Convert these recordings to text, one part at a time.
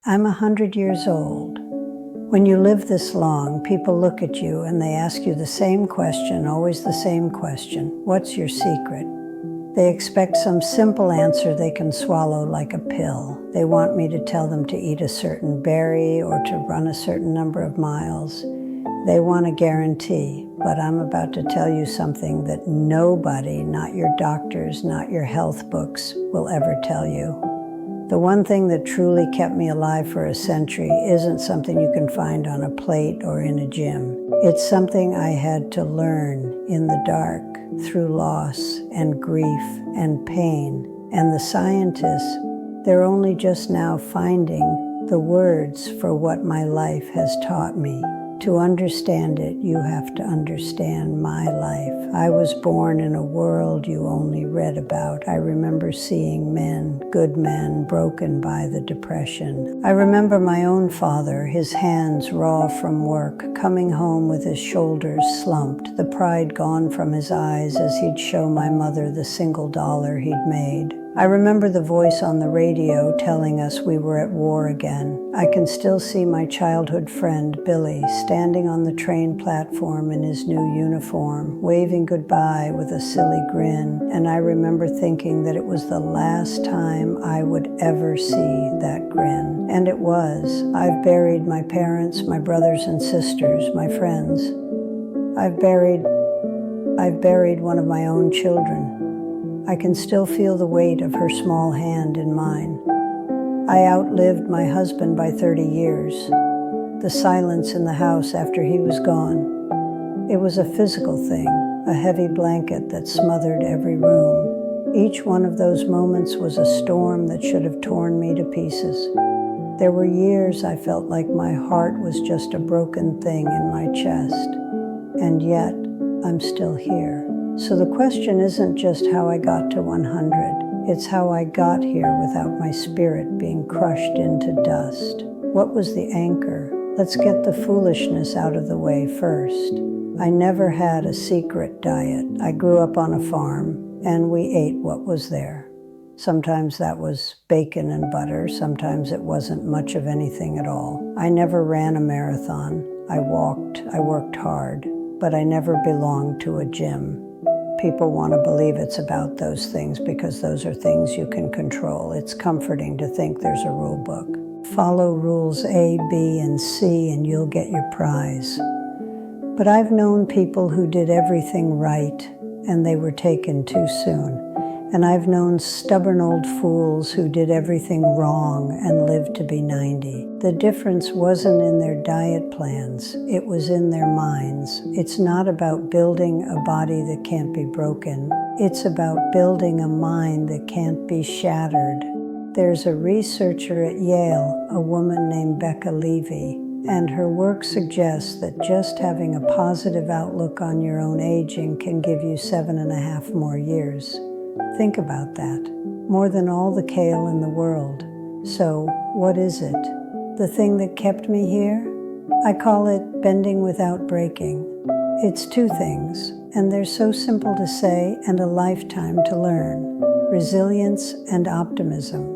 I'm 100 years old. When you live this long, people look at you and they ask you the same question, always the same question. What's your secret? They expect some simple answer they can swallow like a pill. They want me to tell them to eat a certain berry or to run a certain number of miles. They want a guarantee, but I'm about to tell you something that nobody, not your doctors, not your health books, will ever tell you. The one thing that truly kept me alive for a century isn't something you can find on a plate or in a gym. It's something I had to learn in the dark, through loss and grief and pain. And the scientists, they're only just now finding the words for what my life has taught me. To understand it, you have to understand my life. I was born in a world you only read about. I remember seeing men, good men, broken by the depression. I remember my own father, his hands raw from work, coming home with his shoulders slumped, the pride gone from his eyes as he'd show my mother the single dollar he'd made. I remember the voice on the radio telling us we were at war again. I can still see my childhood friend, Billy, standing on the train platform in his new uniform, waving goodbye with a silly grin, and I remember thinking that it was the last time I would ever see that grin. And it was. I've buried my parents, my brothers and sisters, my friends. I've buried one of my own children. I can still feel the weight of her small hand in mine. I outlived my husband by 30 years. The silence in the house after he was gone. It was a physical thing, a heavy blanket that smothered every room. Each one of those moments was a storm that should have torn me to pieces. There were years I felt like my heart was just a broken thing in my chest. And yet, I'm still here. So the question isn't just how I got to 100, it's how I got here without my spirit being crushed into dust. What was the anchor? Let's get the foolishness out of the way first. I never had a secret diet. I grew up on a farm, and we ate what was there. Sometimes that was bacon and butter, sometimes it wasn't much of anything at all. I never ran a marathon. I worked hard, but I never belonged to a gym. People want to believe it's about those things because those are things you can control. It's comforting to think there's a rule book. Follow rules A, B, and C and you'll get your prize. But I've known people who did everything right and they were taken too soon. And I've known stubborn old fools who did everything wrong and lived to be 90. The difference wasn't in their diet plans, it was in their minds. It's not about building a body that can't be broken. It's about building a mind that can't be shattered. There's a researcher at Yale, a woman named Becca Levy, and her work suggests that just having a positive outlook on your own aging can give you 7.5 more years. Think about that. More than all the kale in the world. So, what is it? The thing that kept me here? I call it bending without breaking. It's two things, and they're so simple to say and a lifetime to learn. Resilience and optimism.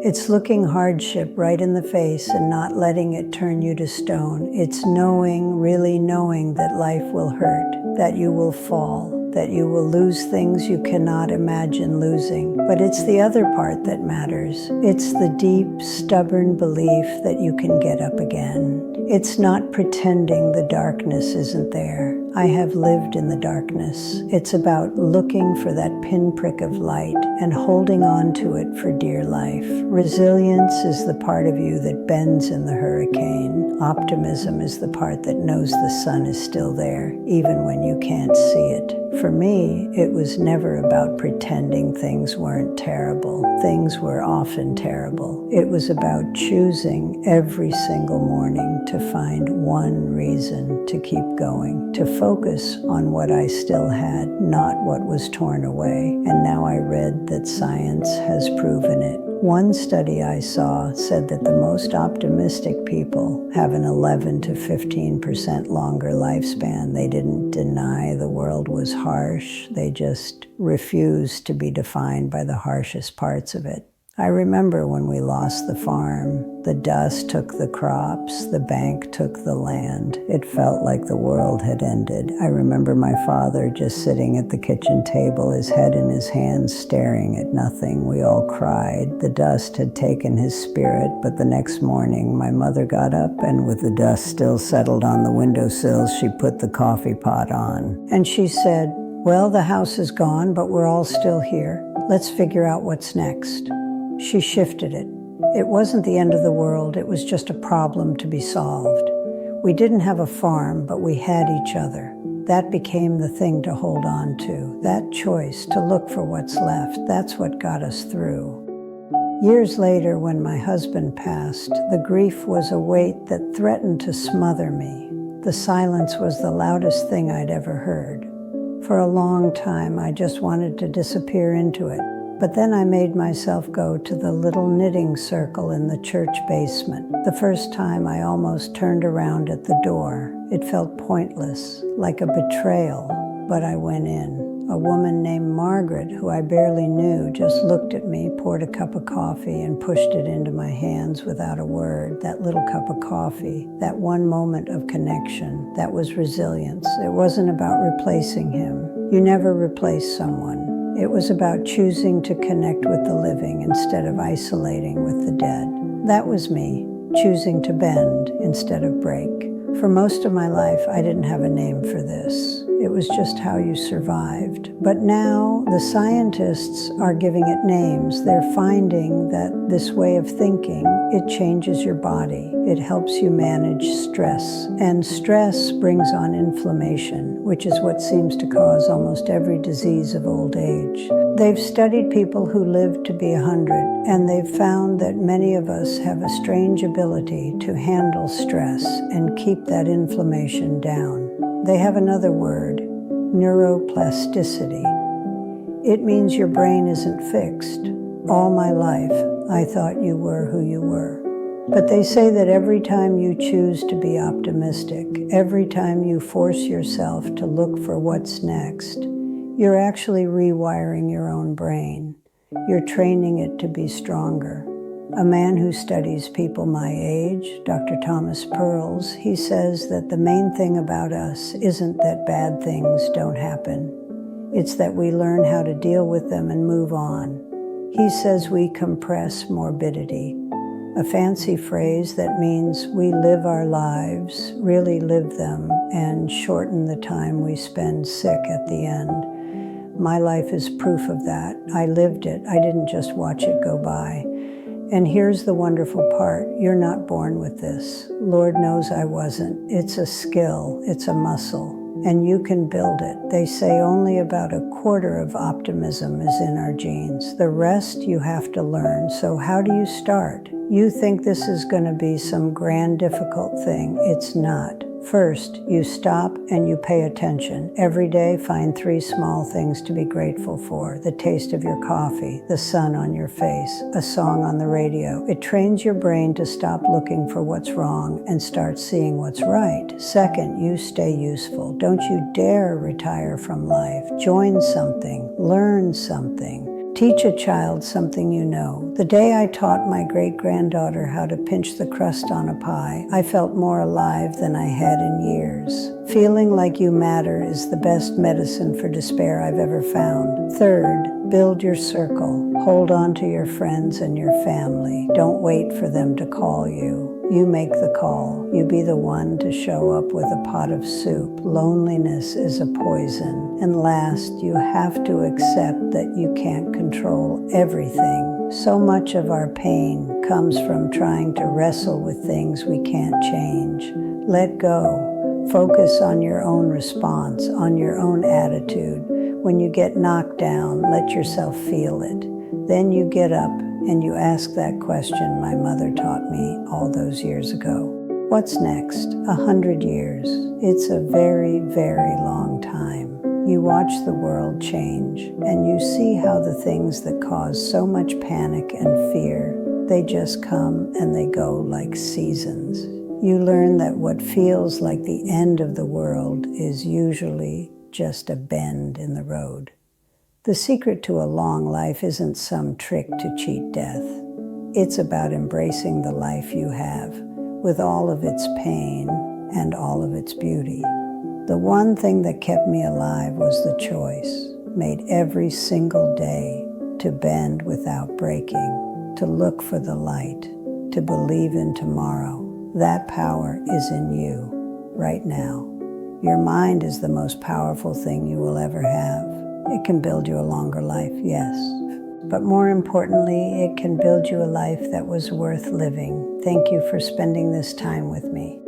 It's looking hardship right in the face and not letting it turn you to stone. It's knowing, really knowing that life will hurt, that you will fall, that you will lose things you cannot imagine losing. But it's the other part that matters. It's the deep, stubborn belief that you can get up again. It's not pretending the darkness isn't there. I have lived in the darkness. It's about looking for that pinprick of light and holding on to it for dear life. Resilience is the part of you that bends in the hurricane. Optimism is the part that knows the sun is still there, even when you can't see it. For me, it was never about pretending things weren't terrible. Things were often terrible. It was about choosing every single morning to find one reason to keep going, to focus on what I still had, not what was torn away. And now I read that science has proven it. One study I saw said that the most optimistic people have an 11 to 15% longer lifespan. They didn't deny the world was harsh. They just refused to be defined by the harshest parts of it. I remember when we lost the farm. The dust took the crops, the bank took the land. It felt like the world had ended. I remember my father just sitting at the kitchen table, his head in his hands, staring at nothing. We all cried. The dust had taken his spirit, but the next morning my mother got up, and with the dust still settled on the windowsills, she put the coffee pot on. And she said, "Well, the house is gone, but we're all still here. Let's figure out what's next." She shifted it. It wasn't the end of the world, it was just a problem to be solved. We didn't have a farm, but we had each other. That became the thing to hold on to. That choice to look for what's left, that's what got us through. Years later, when my husband passed, the grief was a weight that threatened to smother me. The silence was the loudest thing I'd ever heard. For a long time, I just wanted to disappear into it. But then I made myself go to the little knitting circle in the church basement. The first time I almost turned around at the door. It felt pointless, like a betrayal, but I went in. A woman named Margaret, who I barely knew, just looked at me, poured a cup of coffee, and pushed it into my hands without a word. That little cup of coffee, that one moment of connection, that was resilience. It wasn't about replacing him. You never replace someone. It was about choosing to connect with the living instead of isolating with the dead. That was me, choosing to bend instead of break. For most of my life, I didn't have a name for this. It was just how you survived. But now the scientists are giving it names. They're finding that this way of thinking, it changes your body. It helps you manage stress. And stress brings on inflammation, which is what seems to cause almost every disease of old age. They've studied people who lived to be 100, and they've found that many of us have a strange ability to handle stress and keep that inflammation down. They have another word, neuroplasticity. It means your brain isn't fixed. All my life, I thought you were who you were. But they say that every time you choose to be optimistic, every time you force yourself to look for what's next, you're actually rewiring your own brain. You're training it to be stronger. A man who studies people my age, Dr. Thomas Pearls, he says that the main thing about us isn't that bad things don't happen. It's that we learn how to deal with them and move on. He says we compress morbidity, a fancy phrase that means we live our lives, really live them, and shorten the time we spend sick at the end. My life is proof of that. I lived it. I didn't just watch it go by. And here's the wonderful part. You're not born with this. Lord knows I wasn't. It's a skill. It's a muscle. And you can build it. They say only about 1/4 of optimism is in our genes. The rest you have to learn. So how do you start? You think this is going to be some grand, difficult thing. It's not. First, you stop and you pay attention. Every day, find 3 small things to be grateful for. The taste of your coffee, the sun on your face, a song on the radio. It trains your brain to stop looking for what's wrong and start seeing what's right. Second, you stay useful. Don't you dare retire from life. Join something. Learn something. Teach a child something you know. The day I taught my great-granddaughter how to pinch the crust on a pie, I felt more alive than I had in years. Feeling like you matter is the best medicine for despair I've ever found. Third, build your circle. Hold on to your friends and your family. Don't wait for them to call you. You make the call. You be the one to show up with a pot of soup. Loneliness is a poison. And last, you have to accept that you can't control everything. So much of our pain comes from trying to wrestle with things we can't change. Let go. Focus on your own response, on your own attitude. When you get knocked down, let yourself feel it. Then you get up and you ask that question my mother taught me all those years ago. What's next? 100 years. It's a very, very long time. You watch the world change and you see how the things that cause so much panic and fear, they just come and they go like seasons. You learn that what feels like the end of the world is usually just a bend in the road. The secret to a long life isn't some trick to cheat death. It's about embracing the life you have, with all of its pain and all of its beauty. The one thing that kept me alive was the choice, made every single day, to bend without breaking, to look for the light, to believe in tomorrow. That power is in you, right now. Your mind is the most powerful thing you will ever have. It can build you a longer life, yes. But more importantly, it can build you a life that was worth living. Thank you for spending this time with me.